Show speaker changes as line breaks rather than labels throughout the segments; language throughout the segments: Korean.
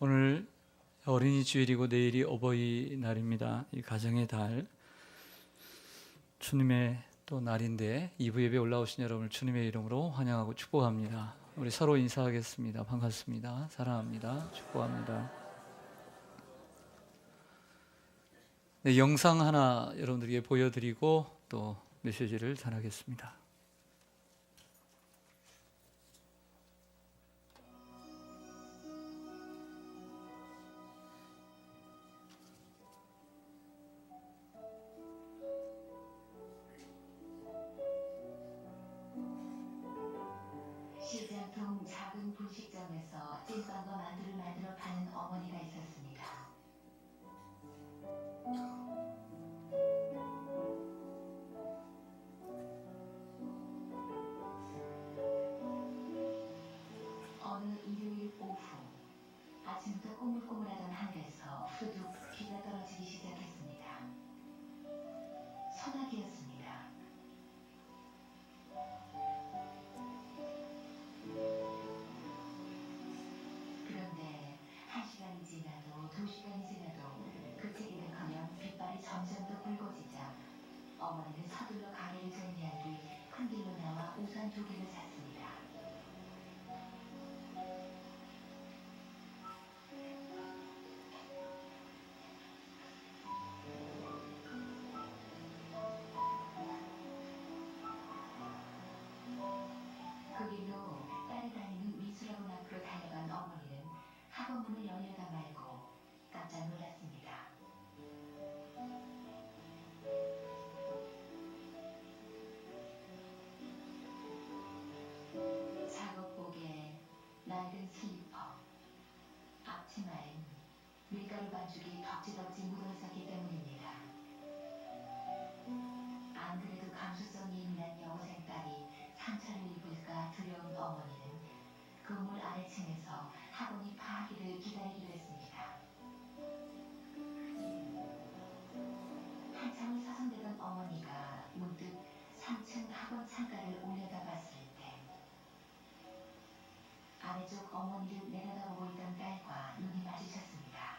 오늘 어린이 주일이고 내일이 어버이날입니다. 이 가정의 달, 주님의 또 날인데 2부 예배 올라오신 여러분을 주님의 이름으로 환영하고 축복합니다. 우리 서로 인사하겠습니다. 반갑습니다. 사랑합니다. 축복합니다. 네, 영상 하나 여러분들에게 보여드리고 또 메시지를 전하겠습니다.
시장통 작은 분식점에서 찐빵과 만두를 만들어 파는 어머니가 있었습니다. 어느 일요일 오후, 아침부터 꼬물꼬물하던 하늘에서 후둑 비가 떨어지기 시작했습니다. 소나기였습니다. 그런데 1시간이 지나도 2시간이 지나도 그치기는커녕 빗발이 점점 더 굵어지자 어머니는 서둘러 가게를 정리한 뒤 큰 길로 나와 우산 2개를 샀습니다. 그 길로 딸이 다니는 미술학원 앞으로 달려간 어머니는 학원 문을 열려다 말고 깜짝 놀랐습니다. 작업복에 낡은 슬리퍼, 앞치마엔 밀가루 반죽이 덕지덕지 묻어 있었기 때문입니다. 안 그래도 감수성이 예민한 여고생 딸이 상처를 입을까 두려운 어머니는 건물 아래층에서 학원이 파하기를 기다리기로 했습니다. 한참을 서성대던 어머니가 문득 3층 학원 창가를 올려다봤을 때 아래쪽 어머니를 내려다보고 있던 딸과 눈이 마주쳤습니다.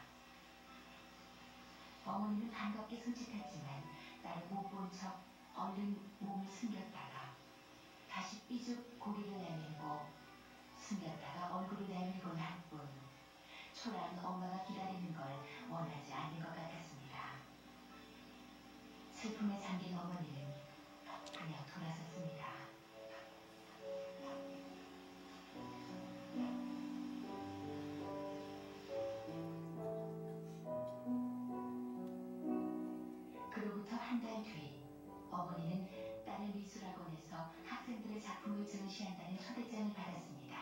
어머니는 반갑게 손짓했지만 딸은 못 본 척 얼른 몸을 숨겼다가 다시 삐죽 고개를 내밀고 숨겼다가 얼굴을 내밀고 난 뿐 초라한 엄마가 기다리는 걸 원하지 않는 것 같았습니다. 슬픔에 잠긴 어머니는 그냥 돌아섰습니다. 그로부터 한 달 뒤 어머니는 딸의 미술학원에서 학생들의 작품을 전시한다는 초대장을 받았습니다.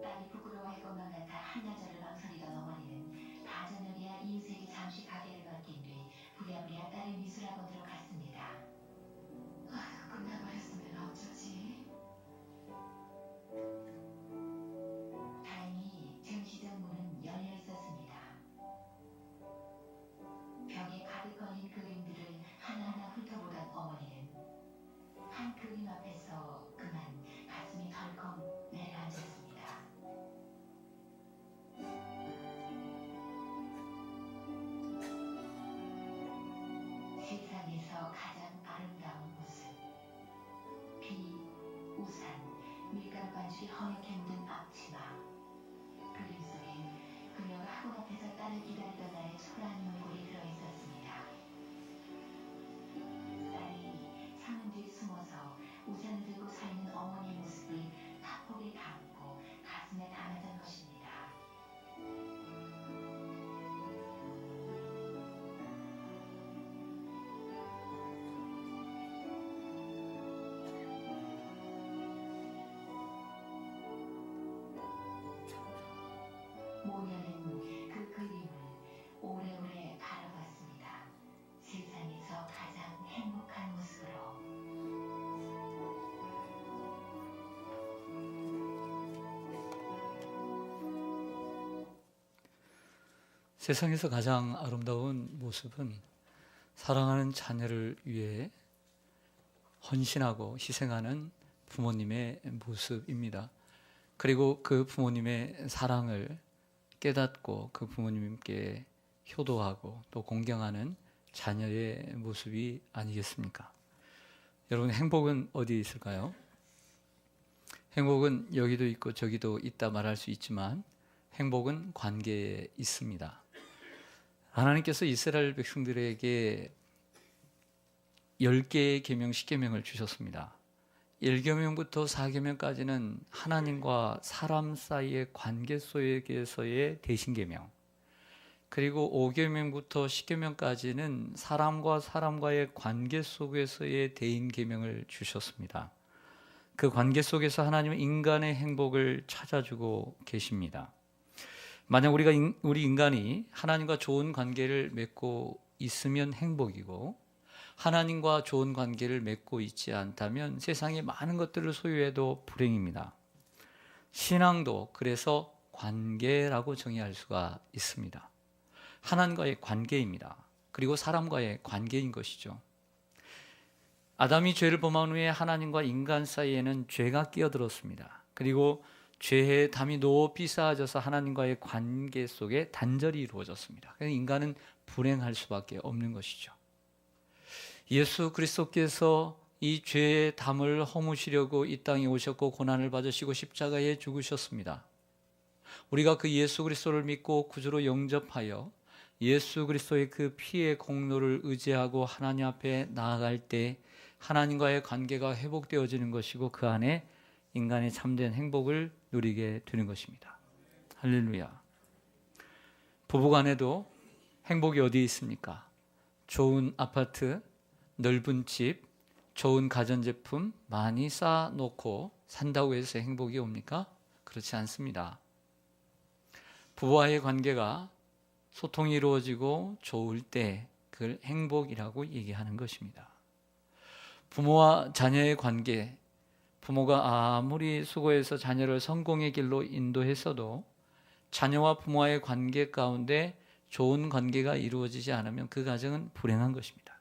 딸이 부끄러워할 것만 같아 한나절을 망설이던 어머니는 다저녁에야 이웃에게 잠시 가게를 맡긴 뒤 부랴부랴 딸의 미술학원으로 갔습니다. 아휴, 끝나버렸으면 어쩌지? 다행히 전시장 문은 열려 있었습니다. 벽에 가득 걸린 그림들을 하나하나 훑어보던 어머니는 한 그림 앞에서 그만 가슴이 덜컥 내려앉았습니다. 세상에서 가장 아름다운 모습. 비, 우산, 밀가루 반죽이 허옇게 묻은 앞치마. 그림 속엔 그녀가 학원 앞에서 딸을 기다리던 날의 초라한 눈물이 들어있었습니다. 딸이 창문 뒤에 숨어서 우산을 들고 서 있는 어머니의 모습을 파폭에 담고 가슴에 담았던 것입니다. 모녀는 그 그림을 오래오래 바라봤습니다. 세상에서 가장 행복한 모습으로.
세상에서 가장 아름다운 모습은 사랑하는 자녀를 위해 헌신하고 희생하는 부모님의 모습입니다. 그리고 그 부모님의 사랑을 깨닫고 그 부모님께 효도하고 또 공경하는 자녀의 모습이 아니겠습니까? 여러분, 행복은 어디에 있을까요? 행복은 여기도 있고 저기도 있다 말할 수 있지만 행복은 관계에 있습니다. 하나님께서 이스라엘 백성들에게 10개의 계명, 10계명을 주셨습니다. 1계명부터 4계명까지는 하나님과 사람 사이의 관계 속에서의 대신계명, 그리고 5계명부터 10계명까지는 사람과 사람과의 관계 속에서의 대인계명을 주셨습니다. 그 관계 속에서 하나님은 인간의 행복을 찾아주고 계십니다. 만약 우리 인간이 하나님과 좋은 관계를 맺고 있으면 행복이고, 하나님과 좋은 관계를 맺고 있지 않다면 세상에 많은 것들을 소유해도 불행입니다. 신앙도 그래서 관계라고 정의할 수가 있습니다. 하나님과의 관계입니다. 그리고 사람과의 관계인 것이죠. 아담이 죄를 범한 후에 하나님과 인간 사이에는 죄가 끼어들었습니다. 그리고 죄의 담이 높이 쌓아져서 하나님과의 관계 속에 단절이 이루어졌습니다. 그래서 인간은 불행할 수밖에 없는 것이죠. 예수 그리스도께서 이 죄의 담을 허무시려고 이 땅에 오셨고 고난을 받으시고 십자가에 죽으셨습니다. 우리가 그 예수 그리스도를 믿고 구주로 영접하여 예수 그리스도의 그 피의 공로를 의지하고 하나님 앞에 나아갈 때 하나님과의 관계가 회복되어지는 것이고 그 안에 인간의 참된 행복을 누리게 되는 것입니다. 할렐루야. 부부간에도 행복이 어디에 있습니까? 좋은 아파트, 넓은 집, 좋은 가전제품 많이 쌓아놓고 산다고 해서 행복이 옵니까? 그렇지 않습니다. 부부와의 관계가 소통이 이루어지고 좋을 때 그걸 행복이라고 얘기하는 것입니다. 부모와 자녀의 관계, 부모가 아무리 수고해서 자녀를 성공의 길로 인도했어도 자녀와 부모와의 관계 가운데 좋은 관계가 이루어지지 않으면 그 가정은 불행한 것입니다.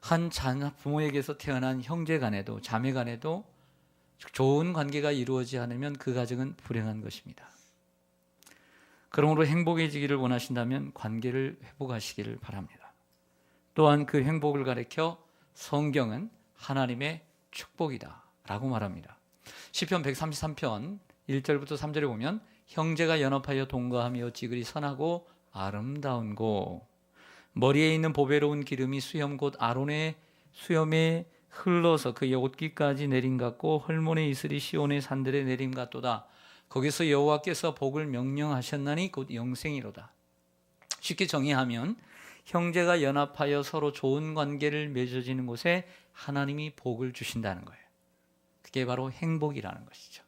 한 부모에게서 태어난 형제 간에도 자매 간에도 좋은 관계가 이루어지지 않으면 그 가정은 불행한 것입니다. 그러므로 행복해지기를 원하신다면 관계를 회복하시기를 바랍니다. 또한 그 행복을 가리켜 성경은 하나님의 축복이다 라고 말합니다. 시편 133편 1절부터 3절에 보면 형제가 연합하여 동거하며 지글이 선하고 아름다운 곳, 머리에 있는 보배로운 기름이 수염 곧 아론의 수염에 흘러서 그의 옷깃까지 내림 같고 헐몬의 이슬이 시온의 산들에 내림 같도다. 거기서 여호와께서 복을 명령하셨나니 곧 영생이로다. 쉽게 정의하면 형제가 연합하여 서로 좋은 관계를 맺어지는 곳에 하나님이 복을 주신다는 거예요. 그게 바로 행복이라는 것이죠.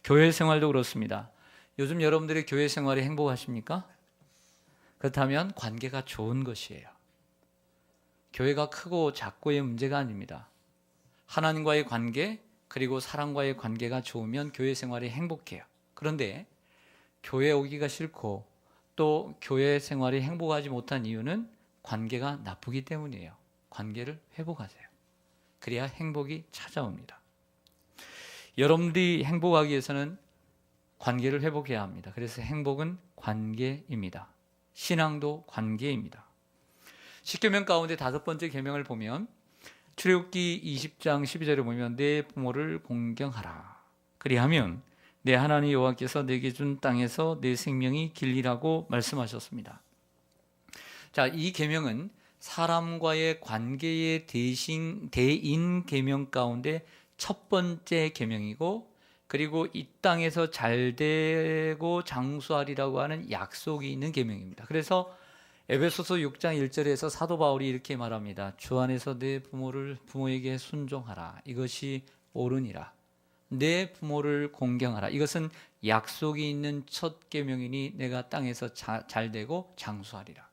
교회 생활도 그렇습니다. 요즘 여러분들의 교회 생활이 행복하십니까? 그렇다면 관계가 좋은 것이에요. 교회가 크고 작고의 문제가 아닙니다. 하나님과의 관계 그리고 사람과의 관계가 좋으면 교회 생활이 행복해요. 그런데 교회 오기가 싫고 또 교회 생활이 행복하지 못한 이유는 관계가 나쁘기 때문이에요. 관계를 회복하세요. 그래야 행복이 찾아옵니다. 여러분들이 행복하기 위해서는 관계를 회복해야 합니다. 그래서 행복은 관계입니다. 신앙도 관계입니다. 10계명 가운데 5번째 계명을 보면 출애굽기 20장 12절에 보면 내 부모를 공경하라. 그리하면 내 하나님 여호와께서 내게 준 땅에서 내 생명이 길리라고 말씀하셨습니다. 자, 이 계명은 사람과의 관계의 대인 계명 가운데 첫 번째 계명이고, 그리고 이 땅에서 잘 되고 장수하리라고 하는 약속이 있는 계명입니다. 그래서 에베소서 6장 1절에서 사도 바울이 이렇게 말합니다. 주 안에서 내 부모에게 순종하라. 이것이 옳으니라. 내 부모를 공경하라. 이것은 약속이 있는 첫 계명이니 내가 땅에서 잘 되고 장수하리라.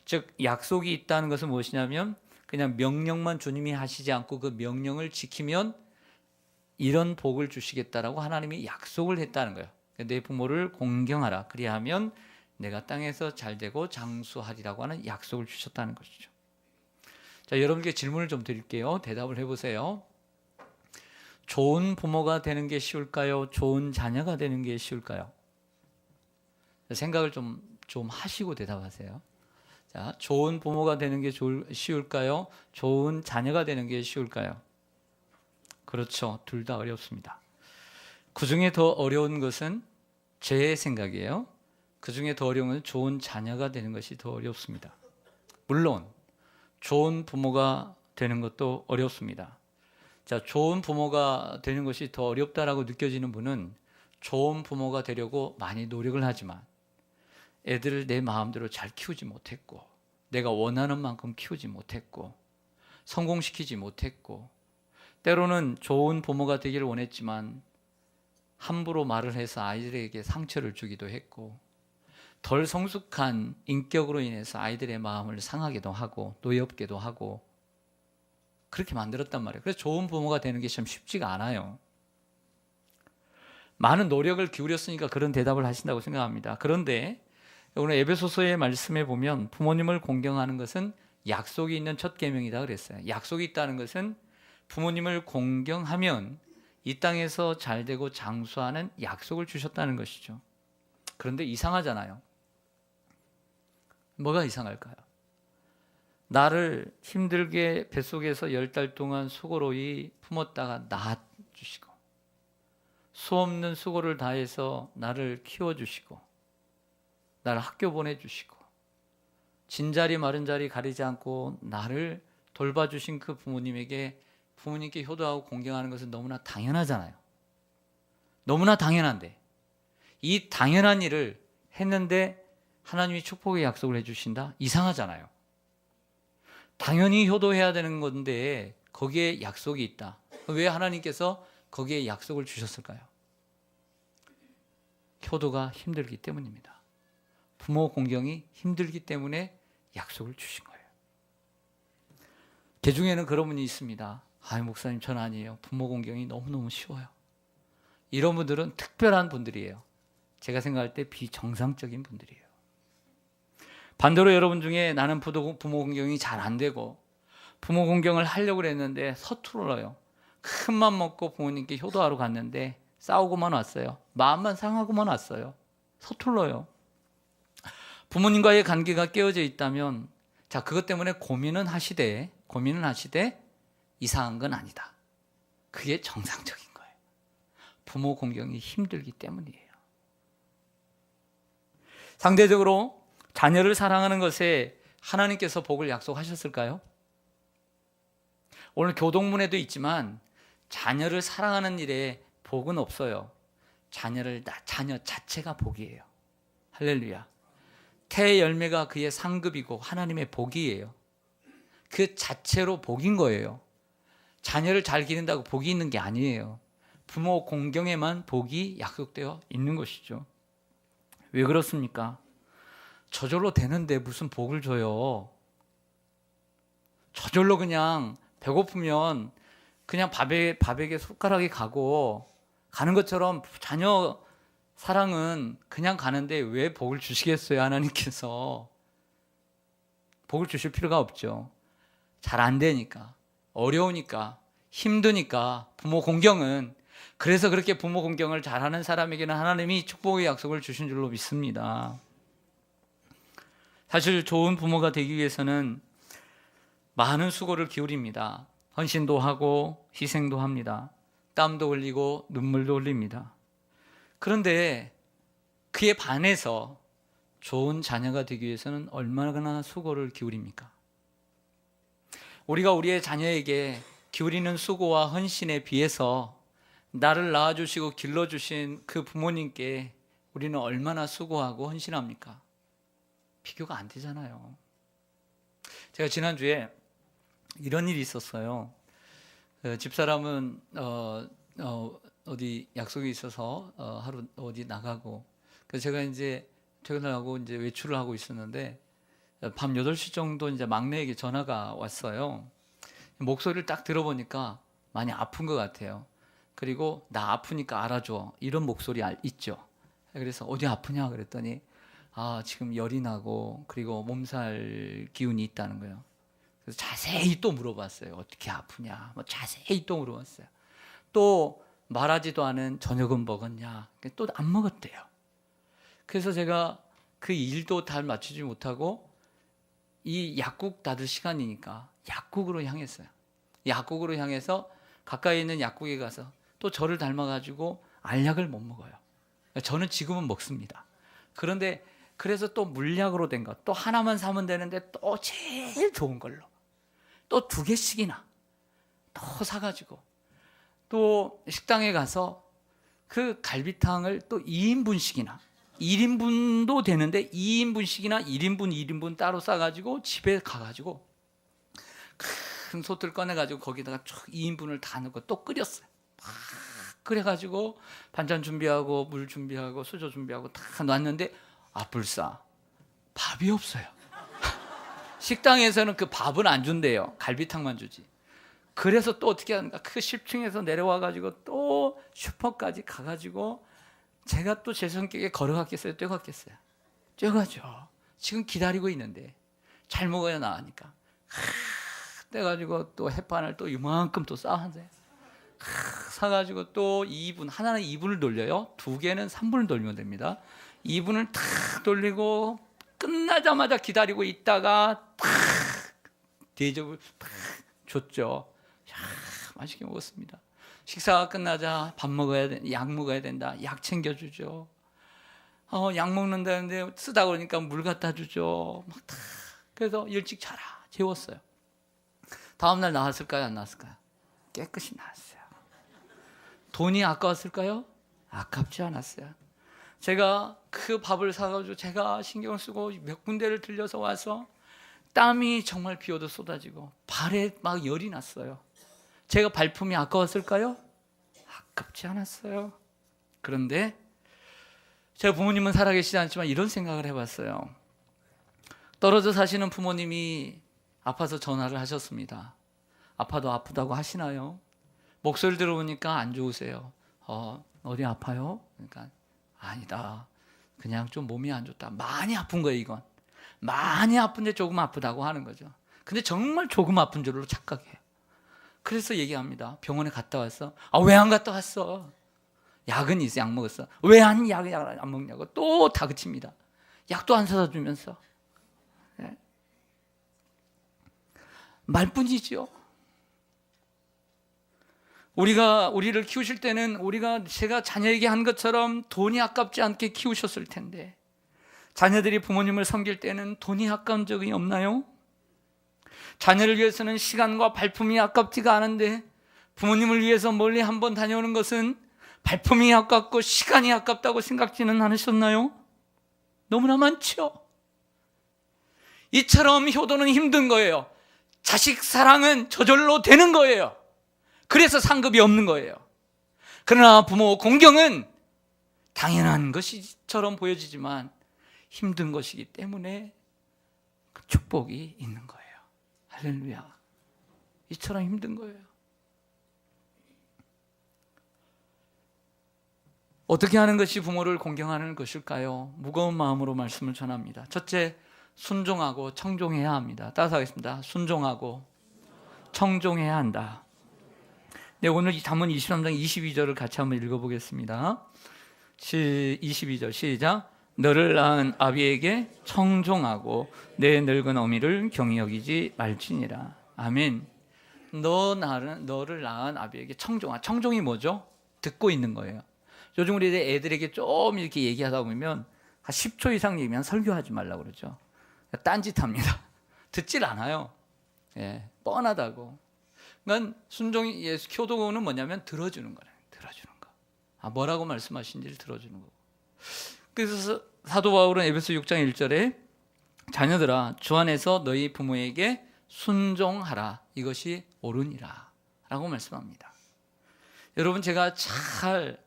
즉 약속이 있다는 것은 무엇이냐면 그냥 명령만 주님이 하시지 않고 그 명령을 지키면 이런 복을 주시겠다라고 하나님이 약속을 했다는 거예요. 내 부모를 공경하라. 그리하면 내가 땅에서 잘 되고 장수하리라고 하는 약속을 주셨다는 것이죠. 자, 여러분께 질문을 좀 드릴게요. 대답을 해보세요. 좋은 부모가 되는 게 쉬울까요? 좋은 자녀가 되는 게 쉬울까요? 생각을 좀 하시고 대답하세요. 자, 좋은 부모가 되는 게 쉬울까요? 좋은 자녀가 되는 게 쉬울까요? 그렇죠. 둘 다 어렵습니다. 그 중에 더 어려운 것은 제 생각이에요. 그 중에 더 어려운 것은 좋은 자녀가 되는 것이 더 어렵습니다. 물론 좋은 부모가 되는 것도 어렵습니다. 자, 좋은 부모가 되는 것이 더 어렵다라고 느껴지는 분은 좋은 부모가 되려고 많이 노력을 하지만 애들을 내 마음대로 잘 키우지 못했고, 내가 원하는 만큼 키우지 못했고, 성공시키지 못했고, 때로는 좋은 부모가 되기를 원했지만 함부로 말을 해서 아이들에게 상처를 주기도 했고, 덜 성숙한 인격으로 인해서 아이들의 마음을 상하게도 하고 노엽게도 하고 그렇게 만들었단 말이에요. 그래서 좋은 부모가 되는 게 참 쉽지가 않아요. 많은 노력을 기울였으니까 그런 대답을 하신다고 생각합니다. 그런데 오늘 에베소서의 말씀에 보면 부모님을 공경하는 것은 약속이 있는 첫 계명이다 그랬어요. 약속이 있다는 것은 부모님을 공경하면 이 땅에서 잘되고 장수하는 약속을 주셨다는 것이죠. 그런데 이상하잖아요. 뭐가 이상할까요? 나를 힘들게 뱃속에서 10달 동안 수고로이 품었다가 낳아주시고, 수없는 수고를 다해서 나를 키워주시고, 나를 학교 보내주시고, 진자리 마른자리 가리지 않고 나를 돌봐주신 그 부모님께 효도하고 공경하는 것은 너무나 당연하잖아요. 너무나 당연한데 이 당연한 일을 했는데 하나님이 축복의 약속을 해주신다? 이상하잖아요. 당연히 효도해야 되는 건데 거기에 약속이 있다. 왜 하나님께서 거기에 약속을 주셨을까요? 효도가 힘들기 때문입니다. 부모 공경이 힘들기 때문에 약속을 주신 거예요. 개 중에는 그런 분이 있습니다. 목사님 전 아니에요. 부모 공경이 너무너무 쉬워요. 이런 분들은 특별한 분들이에요. 제가 생각할 때 비정상적인 분들이에요. 반대로 여러분 중에 나는 부모 공경이 잘 안 되고 부모 공경을 하려고 했는데 서툴러요. 큰 맘 먹고 부모님께 효도하러 갔는데 싸우고만 왔어요. 마음만 상하고만 왔어요. 서툴러요. 부모님과의 관계가 깨어져 있다면 자, 그것 때문에 고민은 하시되 이상한 건 아니다. 그게 정상적인 거예요. 부모 공경이 힘들기 때문이에요. 상대적으로 자녀를 사랑하는 것에 하나님께서 복을 약속하셨을까요? 오늘 교동문에도 있지만 자녀를 사랑하는 일에 복은 없어요. 자녀 자체가 복이에요. 할렐루야. 태의 열매가 그의 상급이고 하나님의 복이에요. 그 자체로 복인 거예요. 자녀를 잘 기른다고 복이 있는 게 아니에요. 부모 공경에만 복이 약속되어 있는 것이죠. 왜 그렇습니까? 저절로 되는데 무슨 복을 줘요? 저절로 그냥 배고프면 그냥 밥에게 숟가락이 가는 것처럼 자녀 사랑은 그냥 가는데 왜 복을 주시겠어요? 하나님께서 복을 주실 필요가 없죠. 잘 안 되니까, 어려우니까, 힘드니까 부모 공경은, 그래서 그렇게 부모 공경을 잘하는 사람에게는 하나님이 축복의 약속을 주신 줄로 믿습니다. 사실 좋은 부모가 되기 위해서는 많은 수고를 기울입니다. 헌신도 하고 희생도 합니다. 땀도 흘리고 눈물도 흘립니다. 그런데 그에 반해서 좋은 자녀가 되기 위해서는 얼마나 수고를 기울입니까? 우리가 우리의 자녀에게 기울이는 수고와 헌신에 비해서 나를 낳아주시고 길러주신 그 부모님께 우리는 얼마나 수고하고 헌신합니까? 비교가 안 되잖아요. 제가 지난주에 이런 일이 있었어요. 집사람은 어디 약속이 있어서 하루 어디 나가고, 그래서 제가 이제 퇴근을 하고 이제 외출을 하고 있었는데 밤 8시 정도 이제 막내에게 전화가 왔어요. 목소리를 딱 들어보니까 많이 아픈 것 같아요. 그리고 나 아프니까 알아줘, 이런 목소리 있죠. 그래서 어디 아프냐 그랬더니 지금 열이 나고 그리고 몸살 기운이 있다는 거예요. 그래서 자세히 또 물어봤어요. 어떻게 아프냐? 자세히 또 물어봤어요. 또 말하지도 않은 저녁은 먹었냐? 또 안 먹었대요. 그래서 제가 그 일도 잘 맞추지 못하고 이 약국 닫을 시간이니까 약국으로 향했어요. 약국으로 향해서 가까이 있는 약국에 가서 또 저를 닮아가지고 알약을 못 먹어요. 저는 지금은 먹습니다. 그런데 그래서 또 물약으로 된 것, 또 하나만 사면 되는데 또 제일 좋은 걸로 또 2개씩이나 또 사가지고 또 식당에 가서 그 갈비탕을 또 2인분씩이나 1인분도 되는데 2인분씩이나 1인분 따로 싸가지고 집에 가가지고 큰 솥을 꺼내가지고 거기다가 쭉 2인분을 다 넣고 또 끓였어요. 막 끓여가지고 반찬 준비하고 물 준비하고 수저 준비하고 다 놨는데 불싸 밥이 없어요. 식당에서는 그 밥은 안 준대요. 갈비탕만 주지. 그래서 또 어떻게 하는가, 그 10층에서 내려와가지고 또 슈퍼까지 가가지고 제가 또 제 성격에 걸어갔겠어요? 뛰어갔겠어요? 뛰어가죠. 지금 기다리고 있는데 잘 먹어야 나으니까 그래가지고 또 햇반을 또 이만큼 또 싸왔어요. 사가지고 또 2분, 하나는 2분을 돌려요. 2개는 3분을 돌리면 됩니다. 2분을 탁 돌리고 끝나자마자 기다리고 있다가 탁 대접을 탁 줬죠. 야, 맛있게 먹었습니다. 식사가 끝나자 밥 먹어야 돼, 약 먹어야 된다. 약 챙겨주죠. 약 먹는다는데 쓰다 그러니까 물 갖다 주죠. 막 탁. 그래서 일찍 자라 재웠어요. 다음날 나왔을까요? 안 나왔을까요? 깨끗이 나왔어요. 돈이 아까웠을까요? 아깝지 않았어요. 제가 그 밥을 사가지고 제가 신경 쓰고 몇 군데를 들려서 와서 땀이 정말 비 오듯 쏟아지고 발에 막 열이 났어요. 제가 발품이 아까웠을까요? 아깝지 않았어요. 그런데 제가 부모님은 살아계시지 않지만 이런 생각을 해봤어요. 떨어져 사시는 부모님이 아파서 전화를 하셨습니다. 아파도 아프다고 하시나요? 목소리 들어보니까 안 좋으세요. 어디 아파요? 그러니까 아니다. 그냥 좀 몸이 안 좋다. 많이 아픈 거예요, 이건. 많이 아픈데 조금 아프다고 하는 거죠. 근데 정말 조금 아픈 줄로 착각해요. 그래서 얘기합니다. 병원에 갔다 왔어. 왜 안 갔다 왔어? 약은 있어, 약 먹었어. 왜 안 먹냐고 또 다그칩니다. 약도 안 사다 주면서. 네. 말뿐이지요. 우리를 키우실 때는 제가 자녀에게 한 것처럼 돈이 아깝지 않게 키우셨을 텐데, 자녀들이 부모님을 섬길 때는 돈이 아까운 적이 없나요? 자녀를 위해서는 시간과 발품이 아깝지가 않은데 부모님을 위해서 멀리 한번 다녀오는 것은 발품이 아깝고 시간이 아깝다고 생각지는 않으셨나요? 너무나 많죠. 이처럼 효도는 힘든 거예요. 자식 사랑은 저절로 되는 거예요. 그래서 상급이 없는 거예요. 그러나 부모 공경은 당연한 것처럼 보여지지만 힘든 것이기 때문에 그 축복이 있는 거예요. 할렐루야. 이처럼 힘든 거예요. 어떻게 하는 것이 부모를 공경하는 것일까요? 무거운 마음으로 말씀을 전합니다. 첫째, 순종하고 청종해야 합니다. 따라하겠습니다. 순종하고 청종해야 한다. 네, 오늘 잠언 23장 22절을 같이 한번 읽어보겠습니다. 22절 시작. 너를 낳은 아비에게 청종하고 내 늙은 어미를 경히 여기지 말지니라. 아멘. 너를 낳은 아비에게 청종하. 청종이 뭐죠? 듣고 있는 거예요. 요즘 우리 애들에게 좀 이렇게 얘기하다 보면 한 10초 이상 얘기하면 설교하지 말라고 그러죠. 딴짓합니다. 듣질 않아요. 예, 뻔하다고. 그러니까 순종이 효도는 뭐냐면 들어주는 거예요. 들어주는 거. 뭐라고 말씀하신지를 들어주는 거고. 그래서 사도 바울은 에베소 6장 1절에 자녀들아 주 안에서 너희 부모에게 순종하라. 이것이 옳으니라 라고 말씀합니다. 여러분, 제가 잘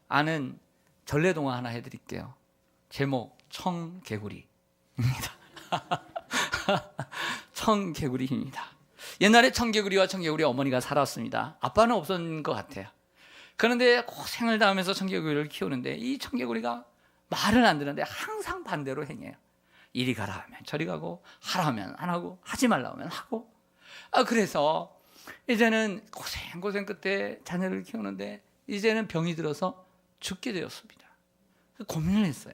아는 전래동화 하나 해드릴게요. 제목 청개구리입니다. 청개구리입니다. 옛날에 청개구리와 청개구리 어머니가 살았습니다. 아빠는 없었던 것 같아요. 그런데 고생을 다하면서 청개구리를 키우는데 이 청개구리가 말을 안 듣는데 항상 반대로 행해요. 이리 가라 하면 저리 가고, 하라 하면 안 하고, 하지 말라 하면 하고. 그래서 이제는 고생 끝에 자녀를 키우는데 이제는 병이 들어서 죽게 되었습니다. 고민을 했어요.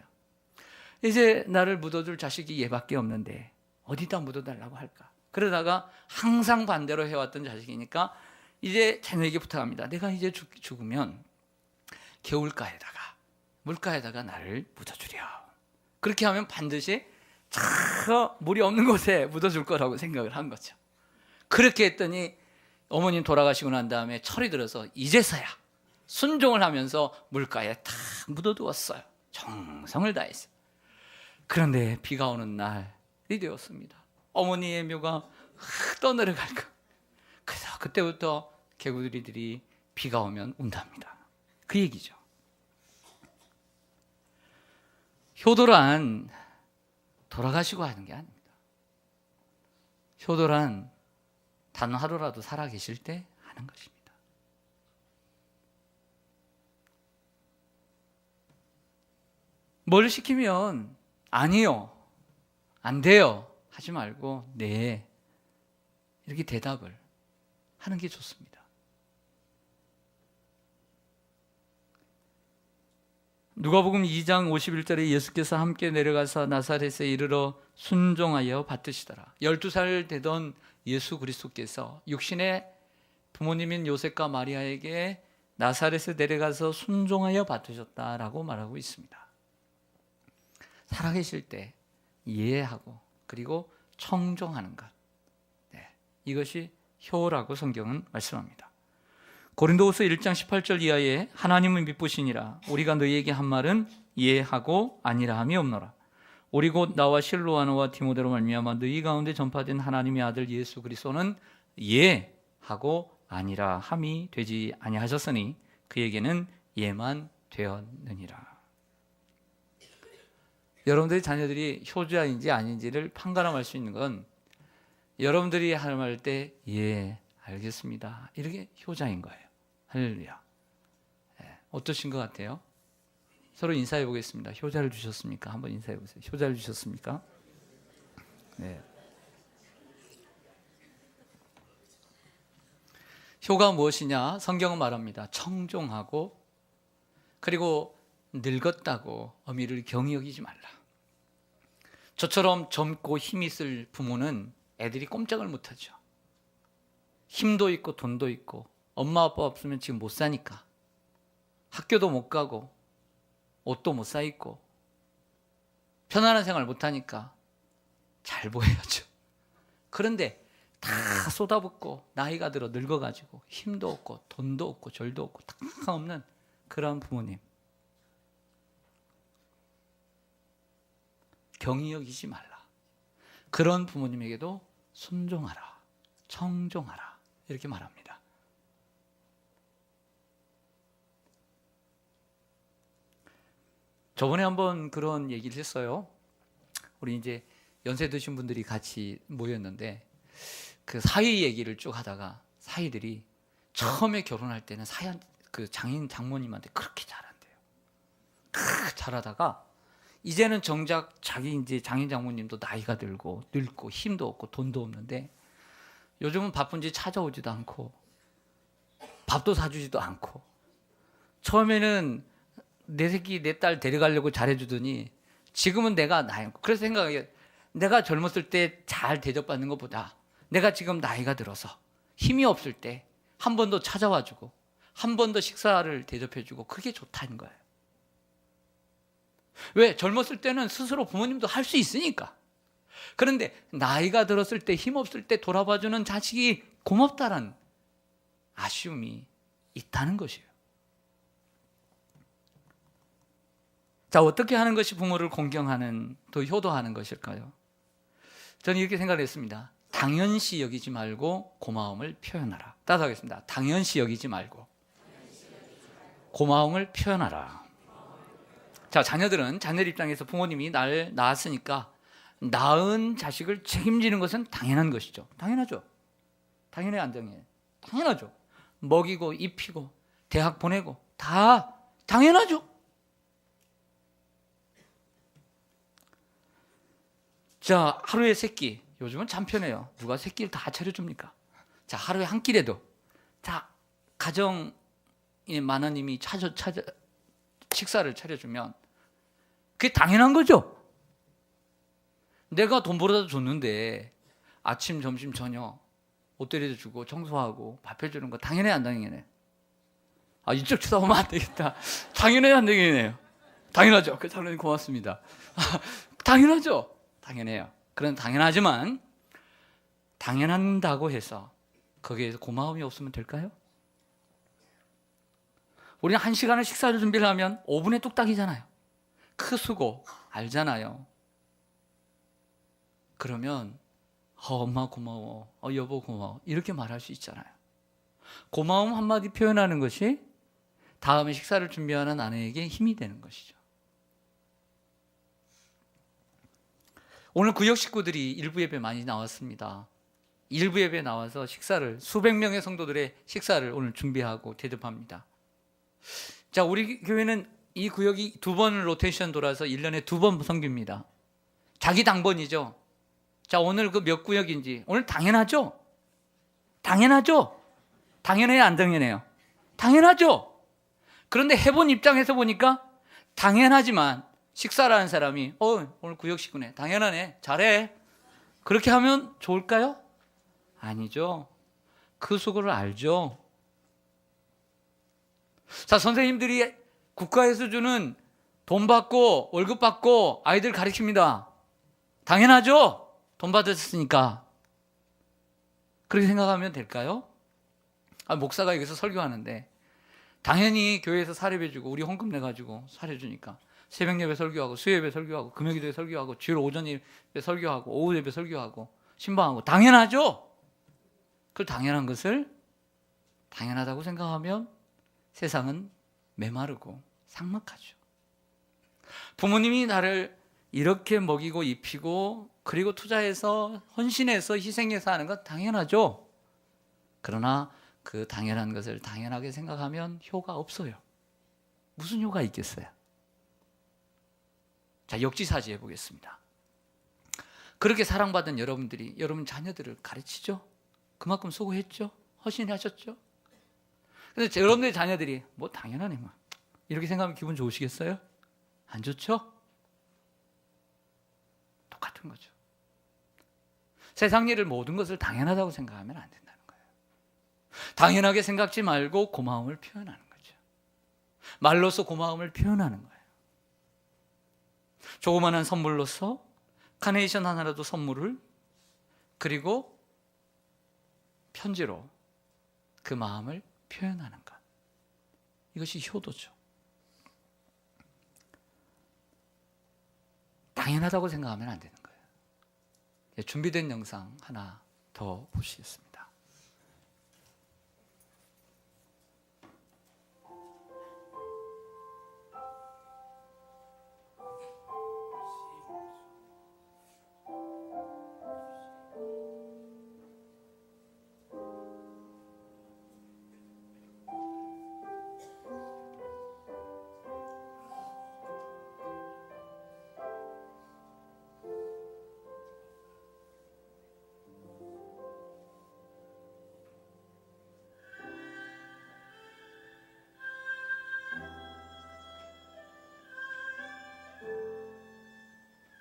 이제 나를 묻어줄 자식이 얘밖에 없는데 어디다 묻어달라고 할까? 그러다가 항상 반대로 해왔던 자식이니까 이제 자녀에게 부탁합니다. 내가 이제 죽으면 개울가에다가 물가에다가 나를 묻어주렴. 그렇게 하면 반드시 저 물이 없는 곳에 묻어줄 거라고 생각을 한 거죠. 그렇게 했더니 어머님 돌아가시고 난 다음에 철이 들어서 이제서야 순종을 하면서 물가에 탁 묻어두었어요. 정성을 다했어요. 그런데 비가 오는 날이 되었습니다. 어머니의 묘가 떠내려갈 것. 그래서 그때부터 개구리들이 비가 오면 운답니다. 그 얘기죠. 효도란 돌아가시고 하는 게 아닙니다. 효도란 단 하루라도 살아 계실 때 하는 것입니다. 뭘 시키면 아니요, 안 돼요 하지 말고 네 이렇게 대답을 하는 게 좋습니다. 누가복음 2장 51절에 예수께서 함께 내려가서 나사렛에 이르러 순종하여 받드시더라. 12살 되던 예수 그리스도께서 육신의 부모님인 요셉과 마리아에게 나사렛에 내려가서 순종하여 받으셨다라고 말하고 있습니다. 살아계실 때 이해하고 그리고 청종하는 것, 이것이 효라고 성경은 말씀합니다. 고린도후서 1장 18절 이하에 하나님은 미쁘시니라 우리가 너희에게 한 말은 이해하고 아니라 함이 없노라. 우리 곧 나와 실로아노와 디모데로 말미암아 너희 가운데 전파된 하나님의 아들 예수 그리스도는 예하고 아니라 함이 되지 아니하셨으니 그에게는 예만 되었느니라. 여러분들의 자녀들이 효자인지 아닌지를 판가름할 수 있는 건 여러분들이 할 말 때 예, 알겠습니다. 이렇게 효자인 거예요. 할렐루야. 어떠신 것 같아요? 서로 인사해 보겠습니다. 효자를 주셨습니까? 한번 인사해 보세요. 효자를 주셨습니까? 네. 효가 무엇이냐? 성경은 말합니다. 청종하고 그리고 늙었다고 어미를 경히 여기지 말라. 저처럼 젊고 힘 있을 부모는 애들이 꼼짝을 못하죠. 힘도 있고 돈도 있고 엄마 아빠 없으면 지금 못 사니까 학교도 못 가고 옷도 못 사 입고 편안한 생활 못 하니까 잘 보여야죠. 그런데 다 쏟아붓고 나이가 들어 늙어가지고 힘도 없고 돈도 없고 절도 없고 다 없는 그런 부모님 경히 여기지 말라. 그런 부모님에게도 순종하라, 청종하라 이렇게 말합니다. 저번에 한번 그런 얘기를 했어요. 우리 이제 연세 드신 분들이 같이 모였는데 그 사위 얘기를 쭉 하다가 사위들이 처음에 결혼할 때는 그 장인 장모님한테 그렇게 잘한대요. 잘하다가 이제는 정작 자기 이제 장인 장모님도 나이가 들고 늙고 힘도 없고 돈도 없는데 요즘은 바쁜지 찾아오지도 않고 밥도 사주지도 않고 처음에는 내 새끼 내 딸 데려가려고 잘해주더니 지금은 내가 나이 그래서 생각해 내가 젊었을 때 잘 대접받는 것보다 내가 지금 나이가 들어서 힘이 없을 때 한 번 더 찾아와주고 한 번 더 식사를 대접해주고 그게 좋다는 거예요. 왜? 젊었을 때는 스스로 부모님도 할 수 있으니까. 그런데 나이가 들었을 때 힘없을 때 돌아봐주는 자식이 고맙다는 아쉬움이 있다는 것이에요. 자, 어떻게 하는 것이 부모를 공경하는 또 효도하는 것일까요? 저는 이렇게 생각을 했습니다. 당연시 여기지 말고 고마움을 표현하라. 따라하겠습니다. 당연시 여기지 말고 고마움을 표현하라. 자, 자녀들은 자녀 입장에서 부모님이 날 낳았으니까 낳은 자식을 책임지는 것은 당연한 것이죠. 당연하죠. 당연해요, 안 당연해요? 당연하죠. 먹이고 입히고 대학 보내고 다 당연하죠. 자, 하루에 세 끼. 요즘은 참 편해요. 누가 세 끼를 다 차려줍니까? 자, 하루에 한 끼라도 자, 가정의 마나님이 식사를 차려주면 그게 당연한 거죠. 내가 돈 벌어다 줬는데 아침, 점심, 저녁 옷 때려도 주고 청소하고 밥 해주는 거 당연해 안 당연해? 아, 이쪽 쳐다보면 안 되겠다. 당연해 안 당연해요? 당연하죠. 그 장로님 고맙습니다. 당연하죠. 당연해요. 그런 당연하지만 당연한다고 해서 거기에서 고마움이 없으면 될까요? 우리는 1시간을 식사를 준비를 하면 5분에 뚝딱이잖아요. 그 수고 알잖아요. 그러면 엄마 고마워, 여보 고마워 이렇게 말할 수 있잖아요. 고마움 한마디 표현하는 것이 다음에 식사를 준비하는 아내에게 힘이 되는 것이죠. 오늘 구역 식구들이 일부 예배 많이 나왔습니다. 일부 예배 나와서 식사를 수백 명의 성도들의 식사를 오늘 준비하고 대접합니다. 자, 우리 교회는 이 구역이 2번 로테이션 돌아서 1년에 2번 섬깁니다. 자기 당번이죠. 자, 오늘 그 몇 구역인지 오늘 당연하죠? 당연하죠? 당연해요 안 당연해요? 당연하죠. 그런데 해본 입장에서 보니까 당연하지만 식사를 하는 사람이 오늘 구역 식구네 당연하네 잘해 그렇게 하면 좋을까요? 아니죠. 그 수고를 알죠. 자, 선생님들이 국가에서 주는 돈 받고 월급 받고 아이들 가르칩니다. 당연하죠. 돈 받았으니까. 그렇게 생각하면 될까요? 목사가 여기서 설교하는데 당연히 교회에서 사례해주고 우리 헌금 내가지고 사례주니까 새벽 예배 설교하고 수요예배 설교하고 금요기도에 설교하고 주일 오전 예배 설교하고 오후 예배 설교하고 신방하고 당연하죠. 그 당연한 것을 당연하다고 생각하면 세상은 메마르고 삭막하죠. 부모님이 나를 이렇게 먹이고 입히고 그리고 투자해서 헌신해서 희생해서 하는 건 당연하죠. 그러나 그 당연한 것을 당연하게 생각하면 효가 없어요. 무슨 효가 있겠어요? 자, 역지사지 해보겠습니다. 그렇게 사랑받은 여러분들이 여러분 자녀들을 가르치죠? 그만큼 수고했죠? 헌신하셨죠? 근데 여러분들의 자녀들이 뭐 당연하네 뭐 이렇게 생각하면 기분 좋으시겠어요? 안 좋죠? 똑같은 거죠. 세상 일을 모든 것을 당연하다고 생각하면 안 된다는 거예요. 당연하게 생각지 말고 고마움을 표현하는 거죠. 말로써 고마움을 표현하는 거예요. 조그마한 선물로서 카네이션 하나라도 선물을 그리고 편지로 그 마음을 표현하는 것. 이것이 효도죠. 당연하다고 생각하면 안 되는 거예요. 준비된 영상 하나 더 보시겠습니다.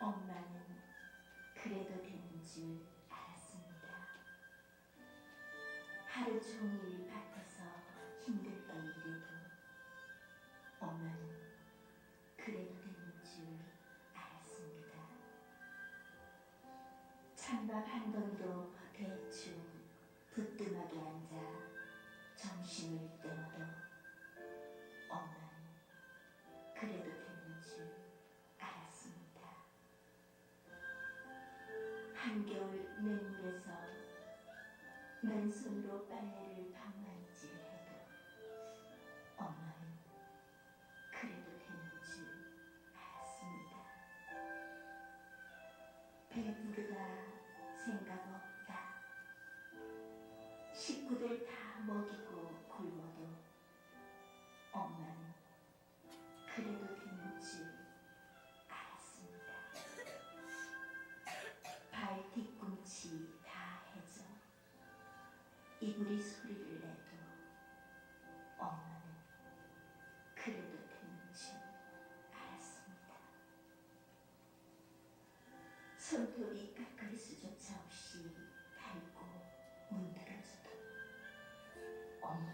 엄마는 그래도 되는 줄 알았습니다. 하루 종일 밭에서 힘들게 일해도 엄마는 그래도 되는 줄 알았습니다. 찬밥 한 번도 대충 부뚜막에 앉아 점심을 때워도 엄마는 그래도 되는 줄 알았습니다. 한겨울 맨물에서 맨손으로 빨래를 방망이질해도 엄마는 그래도 되는 줄 알았습니다. 배부르다 생각 없다. 식구들 다 먹이고 굶어도 엄마는 그래도 되는 줄 알았습니다. 발 뒤꿈치 다 해져 이불이 소리를 내도 엄마는 그래도 되는 줄 알았습니다. 손톱이 깎을 수조차 없이 닳고 문드러져도 엄마는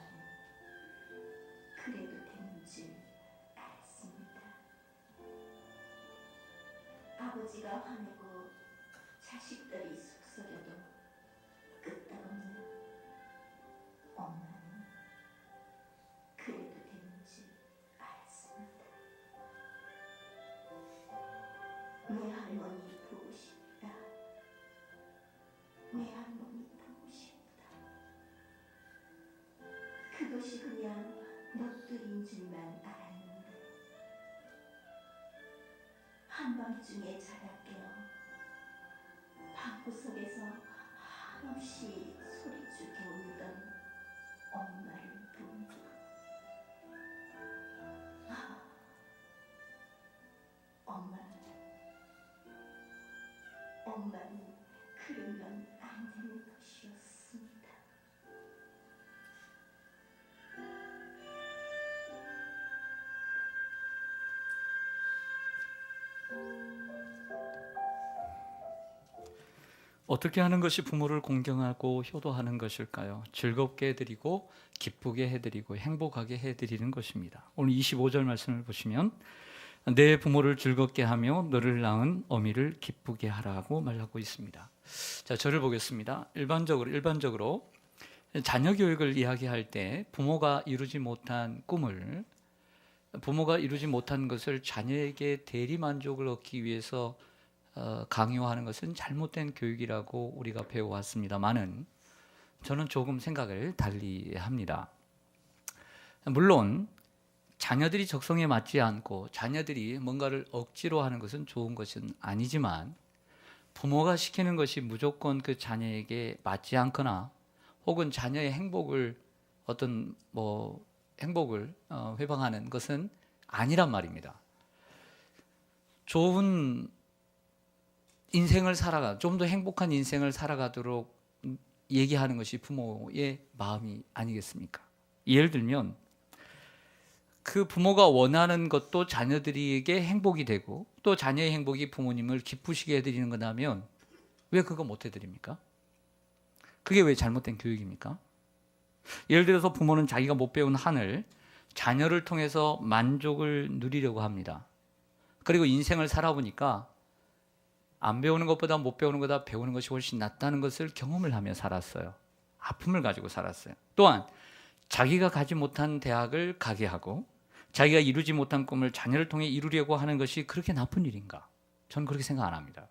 그래도 되는 줄 알았습니다. 아버지가 화내고 자식들이 속썩여도 끄떡없는 엄마는 그래도 되는 줄 알았습니다. 내 할머니 보고 싶다. 내 할머니 보고 싶다. 그것이 그냥 넋두리인 줄만 알았는데 한밤중에 자다 깨어 방구석에서 한없이 소리죽여 울던 엄마를 보며 엄마는 그러면 안 되는 것이었습니다.
어떻게 하는 것이 부모를 공경하고 효도하는 것일까요? 즐겁게 해드리고 기쁘게 해드리고 행복하게 해드리는 것입니다. 오늘 25절 말씀을 보시면 내 부모를 즐겁게 하며 너를 낳은 어미를 기쁘게 하라고 말하고 있습니다. 자, 저를 보겠습니다. 일반적으로 자녀 교육을 이야기할 때 부모가 이루지 못한 꿈을, 부모가 이루지 못한 것을 자녀에게 대리 만족을 얻기 위해서 강요하는 것은 잘못된 교육이라고 우리가 배워왔습니다만은 저는 조금 생각을 달리 합니다. 물론 자녀들이 적성에 맞지 않고 자녀들이 뭔가를 억지로 하는 것은 좋은 것은 아니지만 부모가 시키는 것이 무조건 그 자녀에게 맞지 않거나 혹은 자녀의 행복을 회방하는 것은 아니란 말입니다. 좋은 인생을 좀 더 행복한 인생을 살아가도록 얘기하는 것이 부모의 마음이 아니겠습니까? 예를 들면 그 부모가 원하는 것도 자녀들에게 행복이 되고 또 자녀의 행복이 부모님을 기쁘시게 해드리는 거라면 왜 그거 못 해드립니까? 그게 왜 잘못된 교육입니까? 예를 들어서 부모는 자기가 못 배운 한을 자녀를 통해서 만족을 누리려고 합니다. 그리고 인생을 살아보니까 안 배우는 것보다 못 배우는 것보다 배우는 것이 훨씬 낫다는 것을 경험을 하며 살았어요. 아픔을 가지고 살았어요. 또한 자기가 가지 못한 대학을 가게 하고 자기가 이루지 못한 꿈을 자녀를 통해 이루려고 하는 것이 그렇게 나쁜 일인가? 저는 그렇게 생각 안 합니다.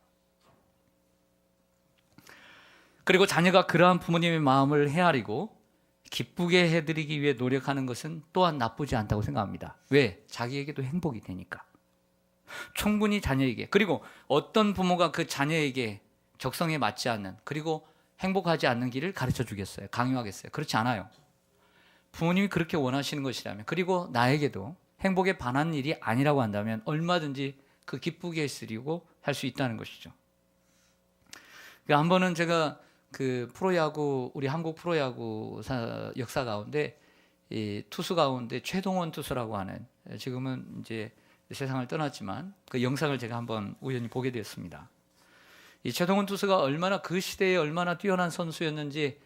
그리고 자녀가 그러한 부모님의 마음을 헤아리고 기쁘게 해드리기 위해 노력하는 것은 또한 나쁘지 않다고 생각합니다. 왜? 자기에게도 행복이 되니까. 충분히 자녀에게, 그리고 어떤 부모가 그 자녀에게 적성에 맞지 않는, 그리고 행복하지 않는 길을 가르쳐 주겠어요? 강요하겠어요? 그렇지 않아요. 부모님이 그렇게 원하시는 것이라면, 그리고 나에게도 행복에 반하는 일이 아니라고 한다면 얼마든지 그 기쁘게 해드리고 할 수 있다는 것이죠. 한 번은 제가 그 프로야구, 우리 한국 프로야구 역사 가운데 이 투수 가운데 최동원 투수라고 하는, 지금은 이제 세상을 떠났지만 그 영상을 제가 한번 우연히 보게 되었습니다. 이 최동원 투수가 그 시대에 얼마나 뛰어난 선수였는지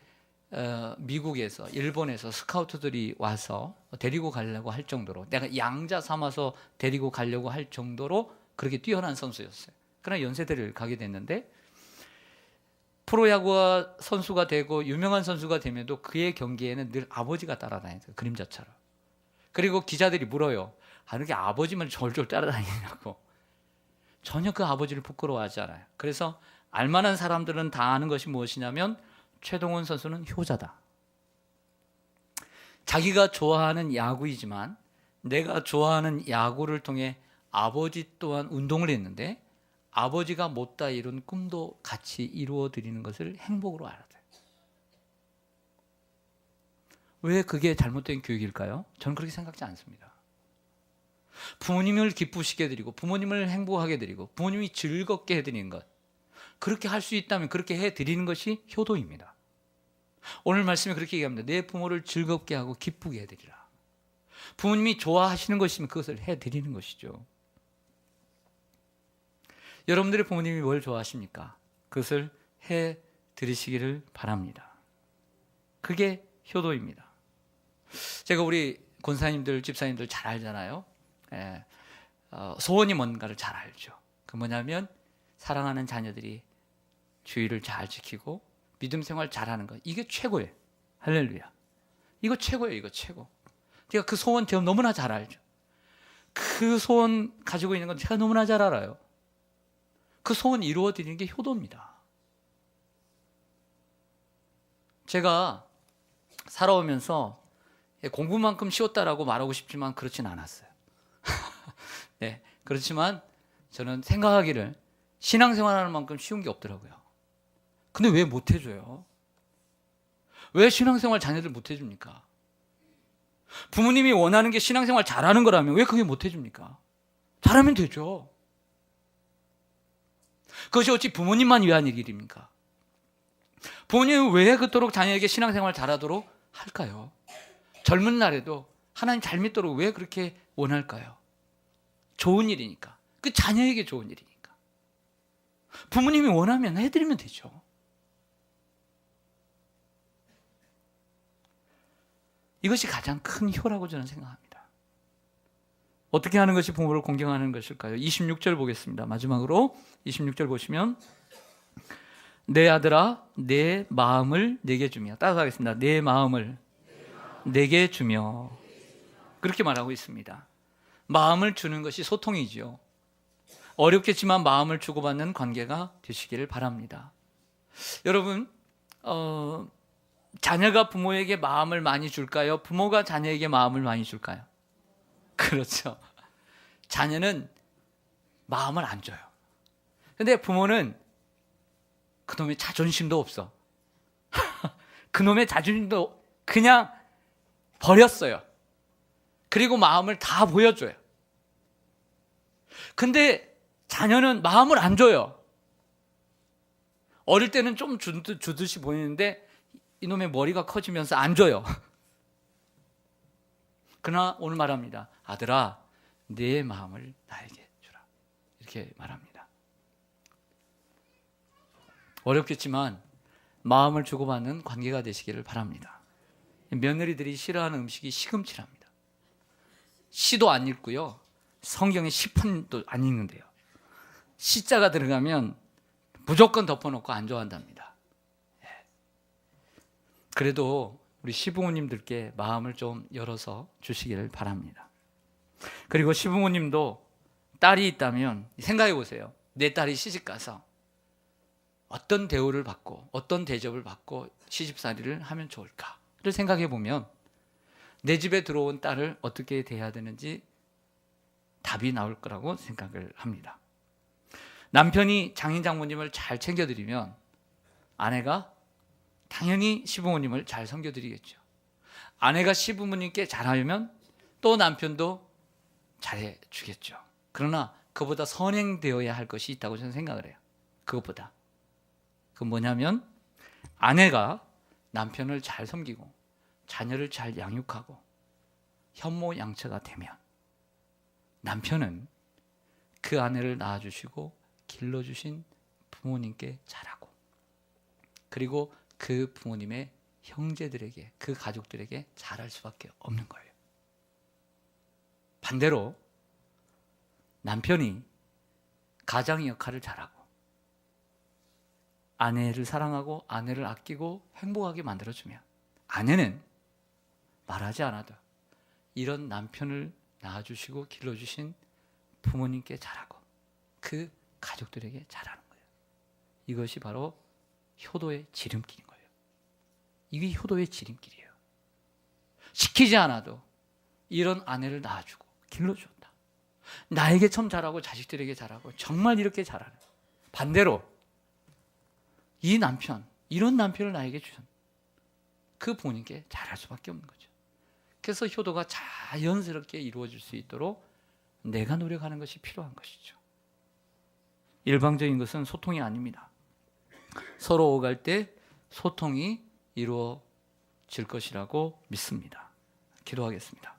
미국에서, 일본에서 스카우트들이 와서 데리고 가려고 할 정도로, 내가 양자 삼아서 데리고 가려고 할 정도로 그렇게 뛰어난 선수였어요. 그러나 연세대를 가게 됐는데 프로야구 선수가 되고 유명한 선수가 되면도 그의 경기에는 늘 아버지가 따라다녔어요. 그림자처럼. 그리고 기자들이 물어요. 이렇게 아버지만 졸졸 따라다니냐고. 전혀 그 아버지를 부끄러워하지 않아요. 그래서 알만한 사람들은 다 아는 것이 무엇이냐면 최동원 선수는 효자다. 자기가 좋아하는 야구이지만 내가 좋아하는 야구를 통해 아버지 또한 운동을 했는데 아버지가 못다 이룬 꿈도 같이 이루어 드리는 것을 행복으로 알아요. 왜 그게 잘못된 교육일까요? 저는 그렇게 생각지 않습니다. 부모님을 기쁘시게 해드리고 부모님을 행복하게 해드리고 부모님이 즐겁게 해드리는 것, 그렇게 할 수 있다면 그렇게 해드리는 것이 효도입니다. 오늘 말씀에 그렇게 얘기합니다. 내 부모를 즐겁게 하고 기쁘게 해드리라. 부모님이 좋아하시는 것이면 그것을 해드리는 것이죠. 여러분들의 부모님이 뭘 좋아하십니까? 그것을 해드리시기를 바랍니다. 그게 효도입니다. 제가 우리 권사님들, 집사님들 잘 알잖아요. 소원이 뭔가를 잘 알죠. 그 뭐냐면 사랑하는 자녀들이 주의를 잘 지키고 믿음 생활 잘하는 거, 이게 최고예요. 할렐루야. 이거 최고예요. 이거 최고. 제가 그 소원 제가 너무나 잘 알죠. 그 소원 가지고 있는 건 제가 너무나 잘 알아요. 그 소원 이루어드리는 게 효도입니다. 제가 살아오면서 공부만큼 쉬웠다라고 말하고 싶지만 그렇진 않았어요. 네, 그렇지만 저는 생각하기를 신앙생활하는 만큼 쉬운 게 없더라고요. 근데 왜 못 해줘요? 왜 신앙생활 자녀들 못 해줍니까? 부모님이 원하는 게 신앙생활 잘하는 거라면 왜 그게 못 해줍니까? 잘하면 되죠. 그것이 어찌 부모님만 위한 일입니까? 부모님은 왜 그토록 자녀에게 신앙생활 잘하도록 할까요? 젊은 날에도 하나님 잘 믿도록 왜 그렇게 원할까요? 좋은 일이니까. 그 자녀에게 좋은 일이니까. 부모님이 원하면 해드리면 되죠. 이것이 가장 큰 효라고 저는 생각합니다. 어떻게 하는 것이 부모를 공경하는 것일까요? 26절 보겠습니다. 마지막으로 26절 보시면 내 아들아 내 마음을 내게 주며, 따라가겠습니다. 내 마음을 내게 주며, 그렇게 말하고 있습니다. 마음을 주는 것이 소통이지요. 어렵겠지만 마음을 주고받는 관계가 되시기를 바랍니다. 여러분, 자녀가 부모에게 마음을 많이 줄까요? 부모가 자녀에게 마음을 많이 줄까요? 그렇죠. 자녀는 마음을 안 줘요. 근데 부모는 그놈의 자존심도 없어. 그놈의 자존심도 그냥 버렸어요. 그리고 마음을 다 보여줘요. 근데 자녀는 마음을 안 줘요. 어릴 때는 좀 주듯이 보이는데 이놈의 머리가 커지면서 안 줘요. 그러나 오늘 말합니다. 아들아, 내 마음을 나에게 주라. 이렇게 말합니다. 어렵겠지만 마음을 주고받는 관계가 되시기를 바랍니다. 며느리들이 싫어하는 음식이 시금치랍니다. 시도 안 읽고요. 성경에 시편도 안 읽는데요. 시자가 들어가면 무조건 덮어놓고 안 좋아한답니다. 그래도 우리 시부모님들께 마음을 좀 열어서 주시기를 바랍니다. 그리고 시부모님도 딸이 있다면 생각해 보세요. 내 딸이 시집가서 어떤 대우를 받고 어떤 대접을 받고 시집살이를 하면 좋을까를 생각해 보면 내 집에 들어온 딸을 어떻게 대해야 되는지 답이 나올 거라고 생각을 합니다. 남편이 장인 장모님을 잘 챙겨드리면 아내가 당연히 시부모님을 잘 섬겨드리겠죠. 아내가 시부모님께 잘하면 또 남편도 잘해주겠죠. 그러나 그보다 선행되어야 할 것이 있다고 저는 생각을 해요. 그것보다. 그건 뭐냐면 아내가 남편을 잘 섬기고 자녀를 잘 양육하고 현모양처가 되면 남편은 그 아내를 낳아주시고 길러주신 부모님께 잘하고 그리고 그 부모님의 형제들에게, 그 가족들에게 잘할 수밖에 없는 거예요. 반대로 남편이 가장의 역할을 잘하고 아내를 사랑하고 아내를 아끼고 행복하게 만들어주면 아내는 말하지 않아도 이런 남편을 낳아주시고 길러주신 부모님께 잘하고 그 가족들에게 잘하는 거예요. 이것이 바로 효도의 지름길인 거예요. 이게 효도의 지름길이에요. 시키지 않아도 이런 아내를 낳아주고 길러준다. 나에게 참 잘하고 자식들에게 잘하고 정말 이렇게 잘하는. 반대로 이 남편, 이런 남편을 나에게 주신 그 부모님께 잘할 수밖에 없는 거죠. 그래서 효도가 자연스럽게 이루어질 수 있도록 내가 노력하는 것이 필요한 것이죠. 일방적인 것은 소통이 아닙니다. 서로 오갈 때 소통이 이루어질 것이라고 믿습니다. 기도하겠습니다.